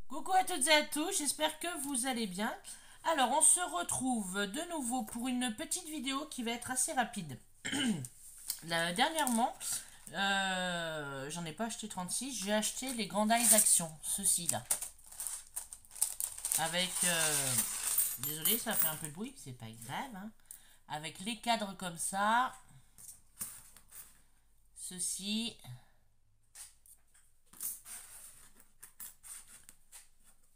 Coucou à toutes et à tous, j'espère que vous allez bien. Alors on se retrouve de nouveau pour une petite vidéo qui va être assez rapide. Dernièrement, j'en ai pas acheté 36, j'ai acheté les Grand'Eyes Action, ceux-ci là. Avec, désolé ça fait un peu de bruit, c'est pas grave, hein. Avec les cadres comme ça, ceci.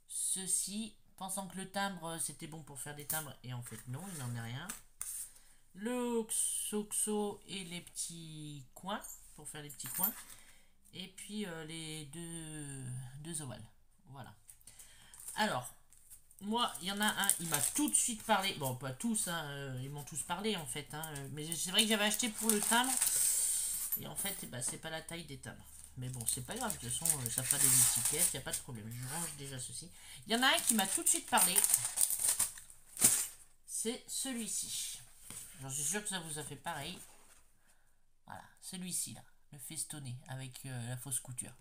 Ceci, pensant que le timbre c'était bon pour faire des timbres, et en fait non, il n'en est rien. Le oxo et les petits coins, pour faire les petits coins. Et puis les deux ovales. Voilà. Alors, moi, il y en a un, il m'a tout de suite parlé. Bon, pas tous, hein, ils m'ont tous parlé en fait. Hein, mais c'est vrai que j'avais acheté pour le timbre. Et en fait, bah, c'est pas la taille des timbres. Mais bon, c'est pas grave, de toute façon, ça fera des étiquettes, il n'y a pas de problème. Je range déjà ceci. Il y en a un qui m'a tout de suite parlé. C'est celui-ci. J'en suis sûr que ça vous a fait pareil. Voilà, celui-ci là, le festonné avec la fausse couture.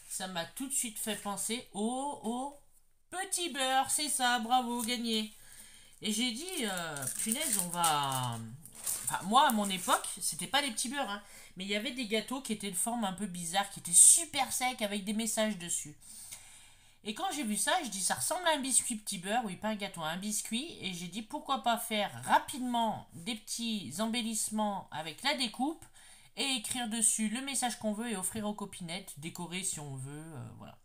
Ça m'a tout de suite fait penser au petit beurre, c'est ça, bravo, gagné. Et j'ai dit, punaise, on va... Enfin, moi, à mon époque, c'était pas les petits beurres, hein, mais il y avait des gâteaux qui étaient de forme un peu bizarre, qui étaient super secs avec des messages dessus. Et quand j'ai vu ça, je dis ça ressemble à un biscuit petit beurre, oui pas un gâteau, un biscuit. Et j'ai dit pourquoi pas faire rapidement des petits embellissements avec la découpe et écrire dessus le message qu'on veut et offrir aux copinettes, décorer si on veut, voilà.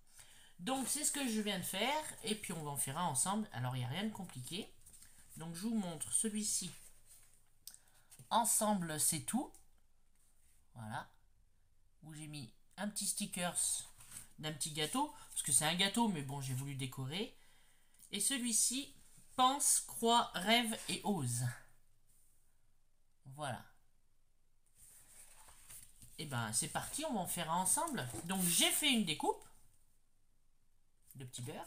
Donc c'est ce que je viens de faire et puis on va en faire un ensemble. Alors il n'y a rien de compliqué. Donc je vous montre celui-ci. Ensemble c'est tout. Voilà. Où j'ai mis un petit stickers d'un petit gâteau, parce que c'est un gâteau, mais bon, j'ai voulu décorer. Et celui-ci, pense, croit, rêve et ose. Voilà. Et ben, c'est parti, on va en faire un ensemble. Donc, j'ai fait une découpe de petit beurre.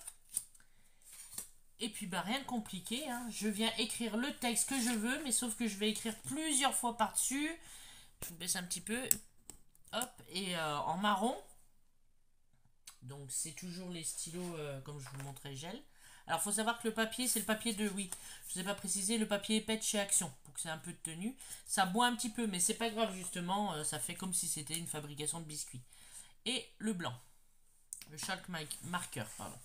Et puis, bah, rien de compliqué, hein. Je viens écrire le texte que je veux, mais sauf que je vais écrire plusieurs fois par-dessus. Je vous baisse un petit peu. Hop, et en marron. Donc c'est toujours les stylos comme je vous montrais gel. Alors il faut savoir que le papier c'est le papier de, oui, je ne vous ai pas précisé, le papier épais de chez Action, pour que c'est un peu de tenue. Ça boit un petit peu mais c'est pas grave justement, ça fait comme si c'était une fabrication de biscuits. Et le blanc, le chalk marker, pardon.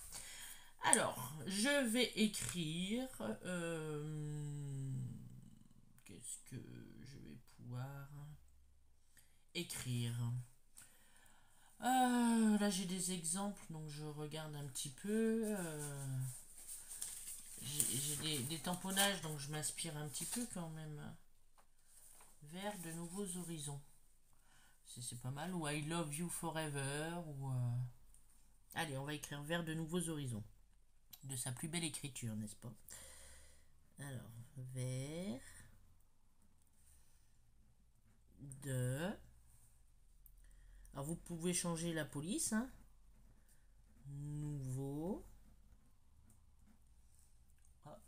Alors je vais écrire, qu'est-ce que je vais pouvoir écrire? Là j'ai des exemples, donc je regarde un petit peu. J'ai des tamponnages, donc je m'inspire un petit peu quand même. Vers de nouveaux horizons. C'est pas mal. Ou I love you forever. Ou allez, on va écrire vers de nouveaux horizons. De sa plus belle écriture, n'est-ce pas? Alors, vers de... Alors vous pouvez changer la police, hein. Nouveau. Hop.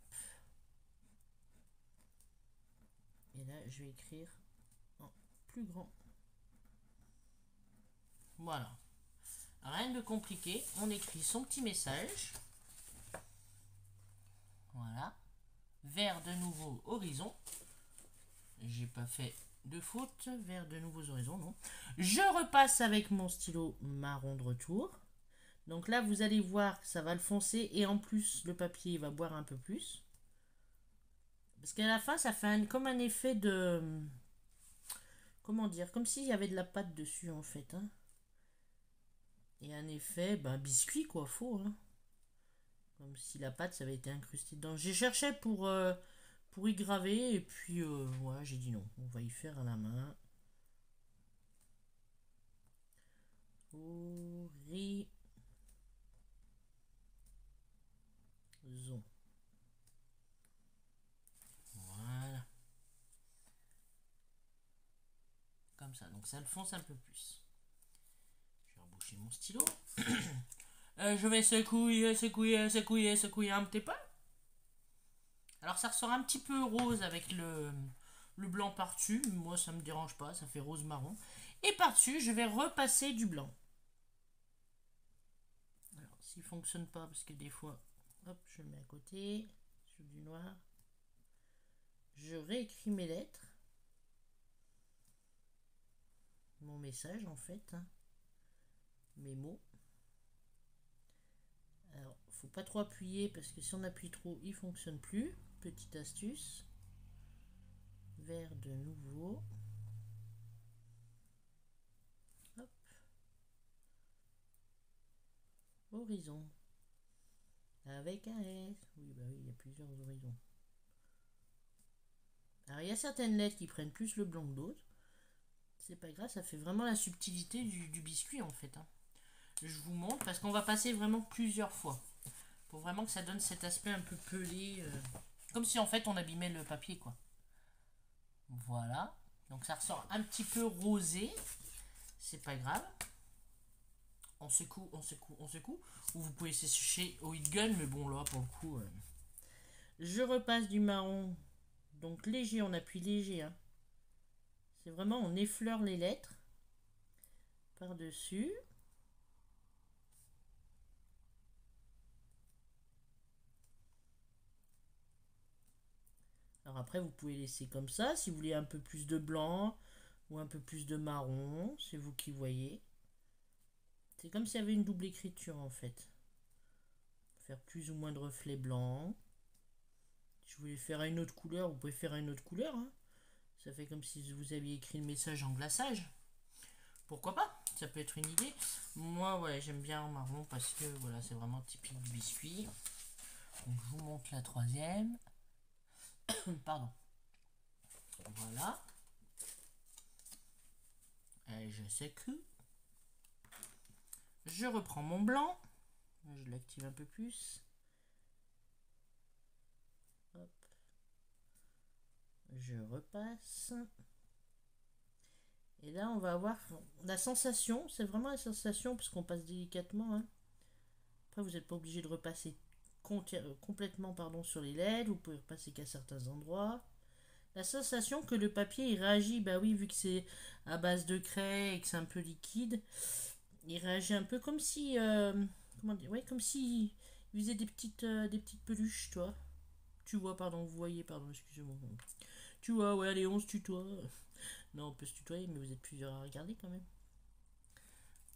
Et là, je vais écrire en plus grand. Voilà. Rien de compliqué. On écrit son petit message. Voilà. Vers de nouveaux horizons. J'ai pas fait de faute. Vers de nouveaux horizons, non. Je repasse avec mon stylo marron de retour. Donc là, vous allez voir que ça va le foncer. Et en plus, le papier va boire un peu plus. Parce qu'à la fin, ça fait comme un effet de... Comment dire? Comme s'il y avait de la pâte dessus, en fait. Hein. Et un effet, ben, biscuit, quoi, faux. Hein. Comme si la pâte, ça avait été incrusté dedans. J'ai cherché pour y graver. Et puis, ouais, j'ai dit non. On va y faire à la main. Horizon. Voilà. Comme ça. Donc ça le fonce un peu plus. Je vais reboucher mon stylo. Je vais secouer un petit peu. Alors ça ressort un petit peu rose avec le blanc par-dessus. Moi ça me dérange pas, ça fait rose marron. Et par-dessus, je vais repasser du blanc. Alors, s'il ne fonctionne pas, parce que des fois, hop, je le mets à côté, sur du noir. Je réécris mes lettres. Mon message, en fait. Hein. Mes mots. Alors, faut pas trop appuyer, parce que si on appuie trop, il ne fonctionne plus. Petite astuce. Vert de nouveau. Hop. Horizon. Avec un S. Oui, bah oui, il y a plusieurs horizons. Alors, il y a certaines lettres qui prennent plus le blanc que d'autres. C'est pas grave, ça fait vraiment la subtilité du biscuit, en fait. Hein. Je vous montre, parce qu'on va passer vraiment plusieurs fois. Pour vraiment que ça donne cet aspect un peu pelé. Comme si, en fait, on abîmait le papier, quoi. Voilà. Donc, ça ressort un petit peu rosé. C'est pas grave. On secoue, on secoue, on secoue. Ou vous pouvez sécher au heat gun, mais bon, là, pour le coup... Je repasse du marron. Donc, léger, on appuie léger. Hein. C'est vraiment, on effleure les lettres. Par-dessus. Alors après, vous pouvez laisser comme ça. Si vous voulez un peu plus de blanc ou un peu plus de marron, c'est vous qui voyez. C'est comme s'il y avait une double écriture en fait. Faire plus ou moins de reflets blancs. Si vous voulez faire à une autre couleur, vous pouvez faire à une autre couleur. Hein. Ça fait comme si vous aviez écrit le message en glaçage. Pourquoi pas? Ça peut être une idée. Moi, ouais, j'aime bien en marron parce que voilà, c'est vraiment typique du biscuit. Donc, je vous montre la troisième. Pardon. Voilà. Et je secoue. Je reprends mon blanc. Je l'active un peu plus. Hop. Je repasse. Et là, on va avoir la sensation. C'est vraiment la sensation parce qu'on passe délicatement. Hein. Après, vous n'êtes pas obligé de repasser complètement sur les LED. Vous pouvez repasser qu'à certains endroits. La sensation que le papier il réagit, bah oui, vu que c'est à base de craie et que c'est un peu liquide, il réagit un peu comme si, comment dire, ouais, comme si il faisait des petites peluches, toi. Tu vois, pardon, vous voyez, pardon, excusez-moi. Tu vois, ouais, allez, on se tutoie. Non, on peut se tutoyer, mais vous êtes plusieurs à regarder quand même.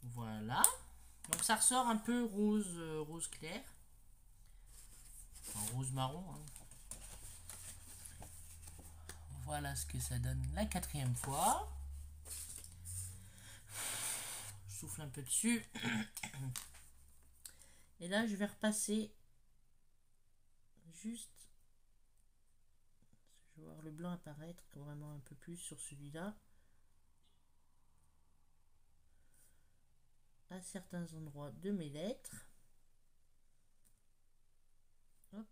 Voilà. Donc ça ressort un peu rose, rose clair. Enfin, rose marron. Hein. Voilà ce que ça donne la quatrième fois. Je souffle un peu dessus. Et là, je vais repasser juste. Je vais voir le blanc apparaître vraiment un peu plus sur celui-là. À certains endroits de mes lettres. Hop.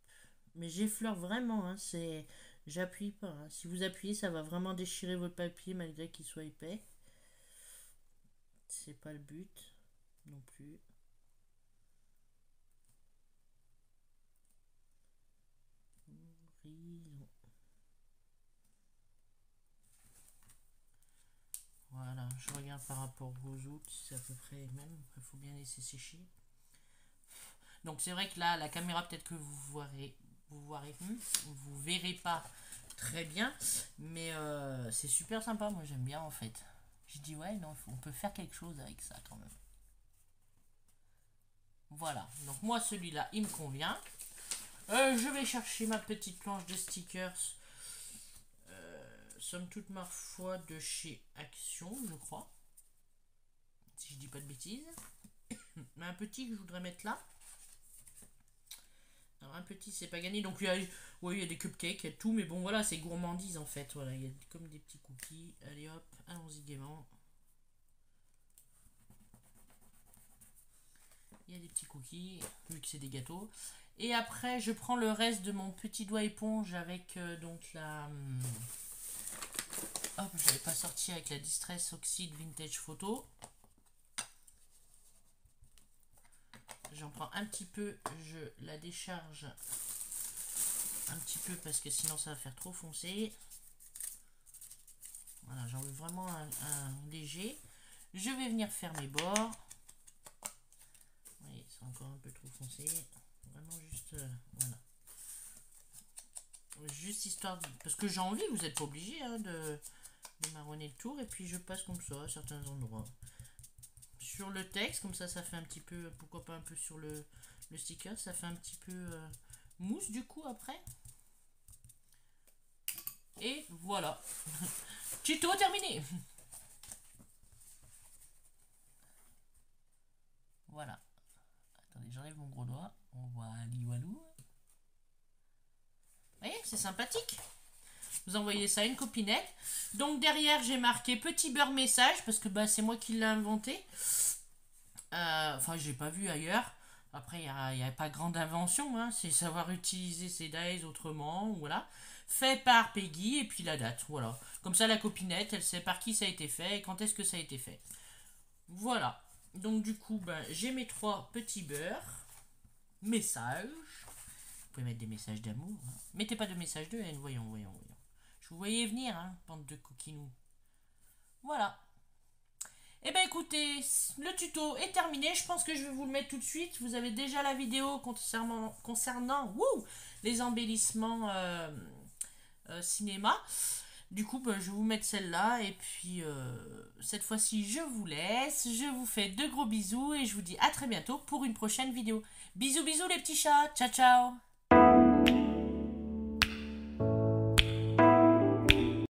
Mais j'effleure vraiment, hein, c'est... J'appuie pas. Hein. Si vous appuyez, ça va vraiment déchirer votre papier malgré qu'il soit épais. C'est pas le but non plus. Horizon. Voilà, je regarde par rapport aux autres, c'est à peu près même. Il faut bien laisser sécher. Donc c'est vrai que là, la caméra, peut-être que vous verrez pas très bien, mais c'est super sympa. Moi, j'aime bien en fait. Je dis ouais, non, on peut faire quelque chose avec ça quand même. Voilà. Donc moi, celui-là, il me convient. Je vais chercher ma petite planche de stickers. Somme toute ma foi de chez Action, je crois. Si je dis pas de bêtises. Mais un petit que je voudrais mettre là. Alors un petit c'est pas gagné. Donc il y a des cupcakes et tout. Mais bon voilà c'est gourmandise en fait. Voilà il y a comme des petits cookies. Allez hop allons-y gaiement. Il y a des petits cookies vu que c'est des gâteaux. Et après je prends le reste de mon petit doigt éponge avec donc la... Hop je l'avais pas sorti avec la Distress Oxide Vintage Photo. J'en prends un petit peu, je la décharge un petit peu parce que sinon ça va faire trop foncer. Voilà, j'enlève vraiment un léger. Je vais venir faire mes bords. Oui, c'est encore un peu trop foncé. Vraiment juste, voilà. Juste histoire de... Parce que j'ai envie, vous n'êtes pas obligé hein, de marronner le tour. Et puis je passe comme ça à certains endroits. Sur le texte, comme ça fait un petit peu... Pourquoi pas un peu sur le sticker. Ça fait un petit peu mousse du coup après. Et voilà. Tuto terminé. Voilà. Attendez, j'enlève mon gros doigt. On voit Aliwalou. Vous voyez, c'est sympathique. Vous envoyez ça à une copinette. Donc derrière, j'ai marqué petit beurre message parce que bah, c'est moi qui l'ai inventé. Enfin, je l'ai pas vu ailleurs. Après, il n'y a pas grande invention. Hein. C'est savoir utiliser ces dies autrement. Voilà. Fait par Peggy et puis la date. Voilà. Comme ça, la copinette, elle sait par qui ça a été fait et quand est-ce que ça a été fait. Voilà. Donc du coup, ben, j'ai mes 3 petits beurres. Messages. Vous pouvez mettre des messages d'amour. Hein. Mettez pas de messages de haine. Voyons. Je vous voyais venir, hein, bande de coquinous. Voilà. Et ben écoutez, le tuto est terminé. Je pense que je vais vous le mettre tout de suite. Vous avez déjà la vidéo concernant les embellissements cinéma. Du coup, ben, je vais vous mettre celle-là. Et puis, cette fois-ci, je vous laisse. Je vous fais de gros bisous. Et je vous dis à très bientôt pour une prochaine vidéo. Bisous, bisous les petits chats. Ciao, ciao.